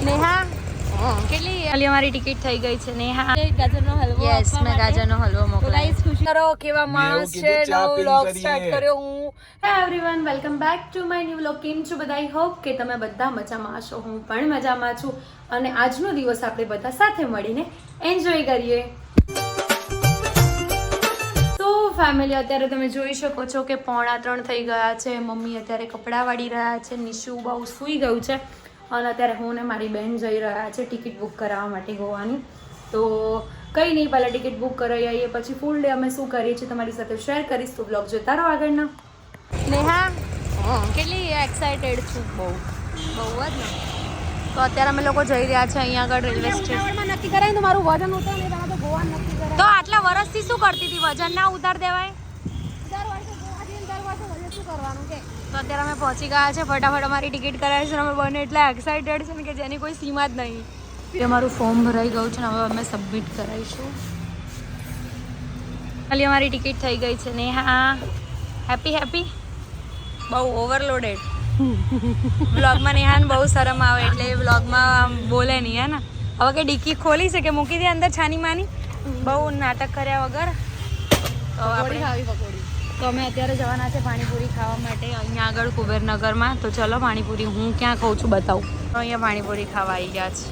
નેહા કેટલી અમારી ટિકિટ થઈ ગઈ છે નેહા. ગાજરનો હલવો. યસ મેં ગાજરનો હલવો મોકલાયો. ગાઈસ ખુશી કરો કેવા માણસ છે. નવો વ્લોગ સ્ટાર્ટ કર્યો હું. હે everyone welcome back to my new vlog. કેમ છો બધા? આઈ હોપ કે તમે બધા મજામાં હશો. હું પણ મજામાં છું અને આજનો દિવસ આપણે બધા સાથે મળીને એન્જોય કરીએ. તો ફેમિલી અત્યારે તમે જોઈ શકો છો કે 2:45 થઈ ગયા છે. મમ્મી અત્યારે કપડાં વાળી રહ્યા છે. નિશુ બહુ સૂઈ ગયું છે અને અત્યારે હું ને મારી બહેન જઈ રહ્યા છે ટિકિટ બુક કરાવવા માટે ગોવાની. તો કંઈ નહીં, પહેલાં ટિકિટ બુક કરાવી આવીએ, પછી ફૂલ ડે અમે શું કરીએ છીએ તમારી સાથે શેર કરીશ. તો બ્લોગ જોતા રહો આગળના. નેહા કેટલી એક્સાઇટેડ છું. બહુ જ ને. તો અત્યારે અમે લોકો જઈ રહ્યા છે અહીંયા આગળ રેલવે સ્ટેશન. નક્કી કરાય તો મારું વજન ઉતરે ને તમે તો ગોવા નક્કી કરાય. તો આટલા વર્ષથી શું કરતી હતી? વજન ના ઉતાર દેવાય? દર વર્ષે ગોવા જઈને દર વર્ષે વજન શું કરવાનું કે? તો અત્યારે અમે પહોંચી ગયા છે. ફટાફટ અમારી ટિકિટ કરાવી છે. અમે બંને એટલા એક્સાઇટેડ છે ને કે જેની કોઈ સીમા જ નહીં. અમારું ફોર્મ ભરાઈ ગયું છે ને હવે અમે સબમિટ કરાવીશું. ખાલી અમારી ટિકિટ થઈ ગઈ છે. નેહા હેપી બહુ ઓવરલોડેડ. વ્લોગમાં નેહાને બહુ શરમ આવે એટલે એ વ્લોગમાં બોલે નહીં, હે ને? હવે કે ડિક્કી ખોલી છે કે મૂકી દે અંદર છાની માની, બહુ નાટક કર્યા વગર. તો તો અમે અત્યારે જવાના છે પાણીપુરી ખાવા માટે અહીંયા આગળ કુબેરનગરમાં. તો ચલો પાણીપુરી હું ક્યાં ખાઉં છું બતાવું. તો અહીંયા પાણીપુરી ખાવા આવી ગયા છે.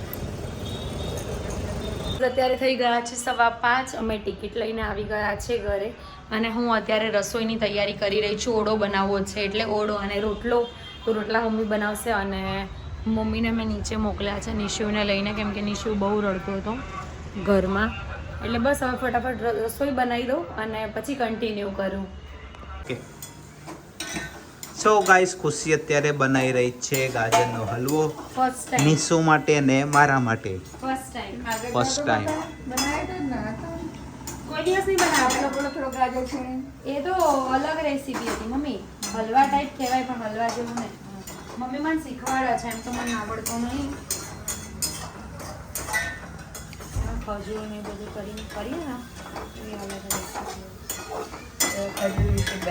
અત્યારે થઈ ગયા છે 5:15. અમે ટિકિટ લઈને આવી ગયા છે ઘરે અને હું અત્યારે રસોઈની તૈયારી કરી રહી છું. ઓળો બનાવવો છે એટલે ઓળો અને રોટલો. તો રોટલા મમ્મી બનાવશે અને મમ્મીને મેં નીચે મોકલ્યા છે નિશુને લઈને, કેમ કે નિશુ બહુ રડતો હતો ઘરમાં. એટલે બસ હવે ફટાફટ રસોઈ બનાવી દઉં અને પછી કન્ટિન્યુ કરું. સો ગાઈસ, ખુશી અત્યારે બનાવી રહી છે ગાજરનો હલવો ફર્સ્ટ ટાઈમ નિશુ માટે ને મારા માટે. ફર્સ્ટ ટાઈમ બનાવ્યો તો ના તો કોઈ દિવસ નહીં બનાવ્યો. થોડો ગાજર છે એ તો અલગ રેસીપી હતી મમ્મી. હલવા ટાઈપ કહેવાય પણ હલવા જેવું નહીં. મમ્મી મને શીખવાડે છે, એમ તો મને આવડતો નહીં. ખજૂર ને બધું કરીએ ને એ અલગ રેસીપી.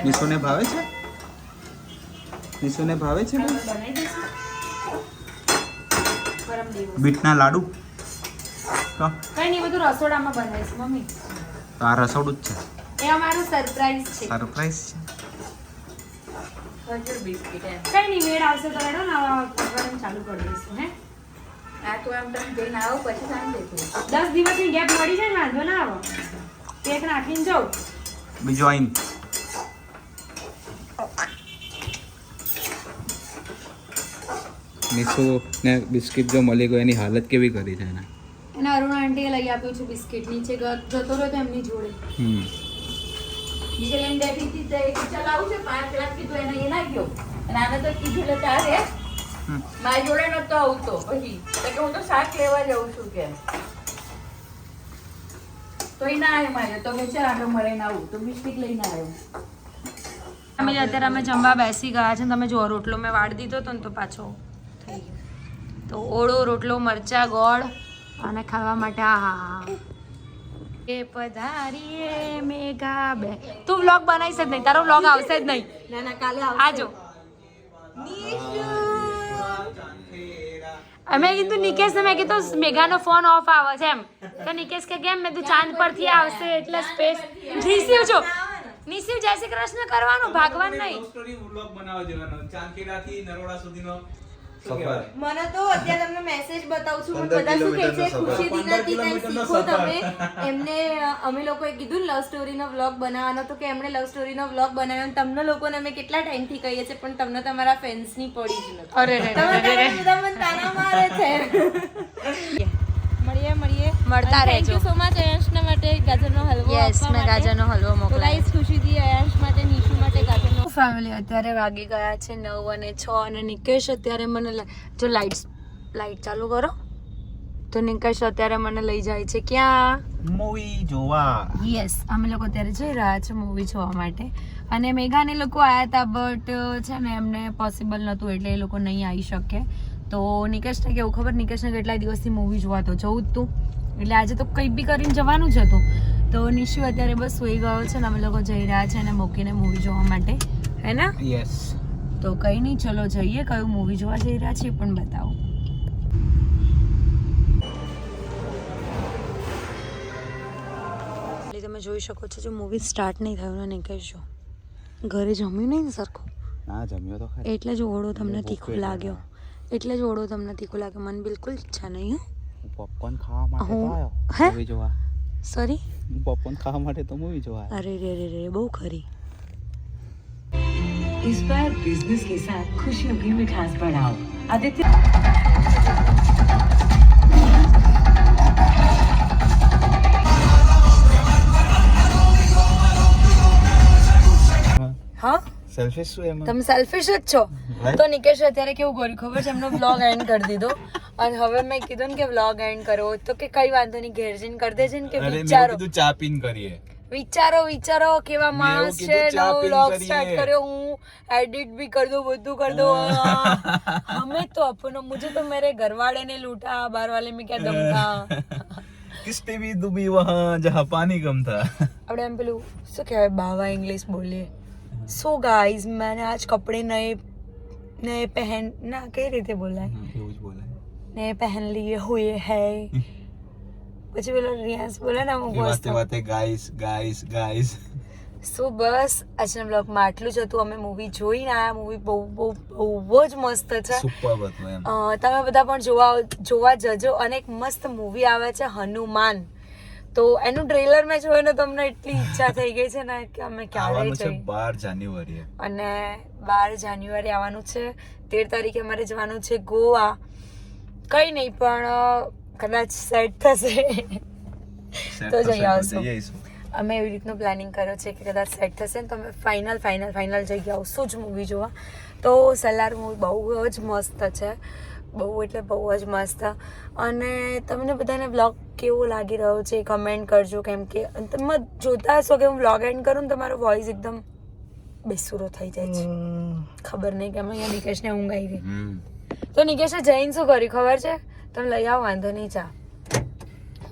નિશુને ભાવે છે? નિશુને ભાવે છે? બનાવી દઈશું પરમ દિવસ. બીટના લાડુ તો કઈ નહીં, બધું રસોડામાં બનાવીશું મમ્મી. આ રસોડું જ છે, એ અમારું સરપ્રાઈઝ છે. સરપ્રાઈઝ છે. ખજૂર બિસ્કિટ એમ કઈ નહીં, મેળ આવશે તો એનો ને કરવાનું ચાલુ કરી દઈશું. હે આ તો આમ તમે જઈને આવો પછી શાંતિ છે. 10 દિવસની ગેપ મળી જાય ને વાંધો ના આવે. કેક નાખીને જાઉં. બીજો આઈન નિશુ ને બિસ્કિટ જો મળી ગયો એની હાલત કેવી કરી છે એને. અને અરુણ આંટીએ લઈ આપ્યું છે બિસ્કિટ. નીચે જતો રહ્યો તો એમની જોડે. બીજે લઈને બેઠી હતી તો એક ચલાવું છે 5 કલાક કીધું એને એ ના ગયો અને આને તો કીધું એટલે તારે મારી જોડે નતો આવતો. પછી તો કે હું તો શાક લેવા જાઉં છું કે તો એ ના આવ્યો મારે તો કે ચાલ આટો મળીને આવું તો બિસ્કિટ લઈને આવ્યો. અત્યારે અમે જમવા બેસી ગયા છે. તમે જો રોટલો મેં વાળી દીધો હતો ને તો પાછો થઈ ગયો. તો ઓળો રોટલો મરચા ગોળ અને ખાવા માટે આહા એ પધારીએ મેઘા બે. તું વ્લોગ બનાવીશ જ નહીં, તારો વ્લોગ આવશે જ નહીં. ના ના કાલે આજો અમે કીધું નિકેશ ને, મેં કીધું મેઘાનો ફોન ઓફ આવે છે એમ. તો નિકેશ કે કેમ? મેં તું ચાંદ પરથી આવશે એટલે સ્પેસ. નિશિવ જો નિશિવ જય શ્રી કૃષ્ણ કરવાનું, ભાગવાનું નહીં. મને તો અત્યારે તમને મેસેજ બતાવું છું. બધા શું કહે છે, ખુશી દીનાથી કંઈ શીખો તમે. એમને અમે લોકોએ કીધું લવ સ્ટોરીનો વ્લોગ બનાવવાનો તો કે એમણે લવ સ્ટોરીનો વ્લોગ બનાવ્યો. તમને લોકોને અમે કેટલા ટાઈમથી કહીએ છીએ પણ તમને તમારા ફેન્સની પડી જ નથી. અરે રે તમે બધા મને તાના મારે છે. મળીએ મળતા રહેજો. થેન્ક યુ સો મચ અયાંશના માટે ગાજરનો હલવો. યસ મેં ગાજરનો હલવો તો મોકલાયો. ગાઈસ ખુશીથી અયાંશ માટે નિશુ માટે ગાજરનો ફેમિલી અત્યારે વાગી ગયા છે 9 અને 6 અને નિકેશ અત્યારે મને જો લાઈટ ચાલુ કરો તો નિકેશ અત્યારે મને લઈ જાય છે ક્યાં? મૂવી જોવા. યસ, અમે લોકો અત્યારે જઈ રહ્યા છે મૂવી જોવા માટે. અને મેઘાને લોકો આવ્યા હતા બટ છે ને એમને પોસિબલ નહોતું એટલે એ લોકો નહીં આવી શકે. તો નિકેશને કેવું ખબર, નિકેશને કેટલા દિવસથી મૂવી જોવા તો જવું જ તું એટલે આજે તો કંઈ બી કરીને જવાનું જ હતું. તો નિશુ અત્યારે બસ સૂઈ ગયો છે ને અમે લોકો જઈ રહ્યા છે એને મૂકીને મૂવી જોવા માટે, હે ને? યસ. તો કંઈ નહીં, ચલો જઈએ. કયું મૂવી જોવા જઈ રહ્યા છીએ પણ બતાવો. જોઈ શકો છો જો મૂવી સ્ટાર્ટ નહીં થયું ને કહેજો ઘરે જમ્યું નહીં ને સરખું ના જમ્યો તો ખરી. એટલે જ ઓળો તમને તીખો લાગ્યો એટલે જ ઓળો તમને તીખો લાગ્યો મને બિલકુલ ઈચ્છા નહીં પોપકોર્ન ખાવા માટે તો આવ્યો હે? મૂવી જોવા. સોરી પોપકોર્ન ખાવા માટે તો મૂવી જોવા આવ્યો. અરે રે રે રે બહુ ખરી इस बार बिजनेस के साथ खुशियों की मिठास बढ़ाओ आदित्य હા સેલ્ફી શું એમાં? તમે સેલ્ફિશ જ છો Right? તો નિકેશ અત્યારે કેવું કર્યું ખબર છે એમનો વ્લોગ એન્ડ કરી દીધો અને હવે મેં કીધું ને કે વ્લોગ એન્ડ કરો તો કે કઈ વાંધો નહીં ઘેર જઈને કરી દેજે ને કે અરે મેં વિચારો કીધું ચા પીને કરીએ. વિચારો કેવા માણસ છે કીધું ચા નવો પીને વ્લોગ કરીએ. સ્ટાર્ટ કર્યો હું એડિટ भी कर दो બધું कर दो हमें तो अपना मुझे तो मेरे घर वाले ने लूटा बाहर वाले में क्या दम था किसने भी डूबी वहाँ जहाँ पानी कम था. આપણે એમ પેલું શું કહેવાય બાવા ઇંગ્લિશ બોલીએ સો ગાઈઝ मैंने आज कपड़े नए पहन ना કઈ રીતે બોલાય એવું જ બોલાય. नए पहन लिए हुए है પછી પેલો રિયાઝ બોલે ને અમુક એ વસ્તુ વાતે ગાઈસ સો બસ આજના બ્લોગમાં આટલું જ હતું અમે મૂવી જોઈને આયા મૂવી બહુ જ મસ્ત છે સુપર હતું એમ. તમે બધા પણ જોવા જજો અને એક મસ્ત મૂવી આવે છે હનુમાન તો એનું ટ્રેલર મેં જોયું ને તમને એટલી ઈચ્છા થઈ ગઈ છે ને કે અમે ક્યારે આવવાનું છે જઈએ 12 જાન્યુઆરીએ. અને 12 જાન્યુઆરી આવવાનું છે 13 તારીખે અમારે જવાનું છે ગોવા કઈ નહીં પણ કદાચ સેટ થશે તો જઈ આવશું અમે એવી રીતનું પ્લાનિંગ કર્યો છે કે કદાચ સેટ થશે ને તો અમે ફાઇનલ જઈ આવશું જ મૂવી જોવા તો સલાર મૂવી બહુ જ મસ્ત છે બહુ એટલે બહુ જ મસ્ત અને તમને બધાને બ્લોગ કેવો લાગી રહ્યો છે કમેન્ટ કરજો કેમ કે તમે જોતા હશો કે હું બ્લોગ એન્ડ કરું ને તમારો વોઇસ એકદમ બેસુરો થઈ જાય છે ખબર નહીં કે અમે અહીંયા નિકેશને ઊંઘ આવી ગઈ તો નિકેશે જઈને શું કર્યું ખબર છે તમે લઈ આવો વાંધો નહીં ચા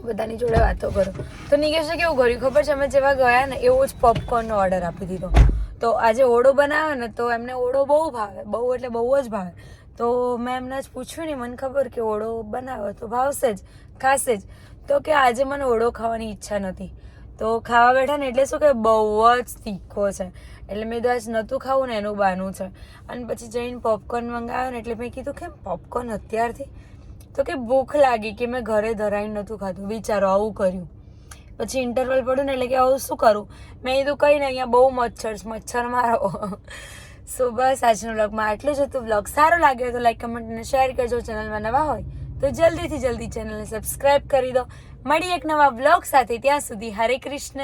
બધાની જોડે વાતો કરો તો નિકેશે કેવું કર્યું ખબર છે અમે જેવા ગયા ને એવો જ પોપકોર્નનો ઓર્ડર આપી દીધો તો આજે ઓળો બનાવ્યો ને તો એમને ઓળો બહુ ભાવે બહુ એટલે બહુ જ ભાવે તો મેં એમને જ પૂછ્યું ને મને ખબર કે ઓળો બનાવ્યો તો ભાવશે જ ખાશે જ તો કે આજે મને ઓળો ખાવાની ઈચ્છા નથી તો ખાવા બેઠા ને એટલે શું કે બહુ જ તીખો છે એટલે મેં તો આજ નહોતું ખાવું ને એનું બહાનું છે અને પછી જઈને પોપકોર્ન મંગાવ્યો ને એટલે મેં કીધું કે પોપકોર્ન અત્યારથી તો કે ભૂખ લાગી કે મેં ઘરે ધરાઈને નહોતું ખાધું વિચારો આવું કર્યું પછી ઇન્ટરવલ પડ્યું ને એટલે કે આવું શું કરું મેં કીધું કંઈ નહીં અહીંયા બહુ મચ્છર મારો સો બસ આજના બ્લોગમાં આટલું જ હતું બ્લોગ સારો લાગ્યો તો લાઈક કમેન્ટ અને શેર કરજો ચેનલમાં નવા હોય તો જલ્દી ચેનલને સબસ્ક્રાઇબ કરી દો મળી એક નવા બ્લોગ સાથે ત્યાં સુધી હરે કૃષ્ણ.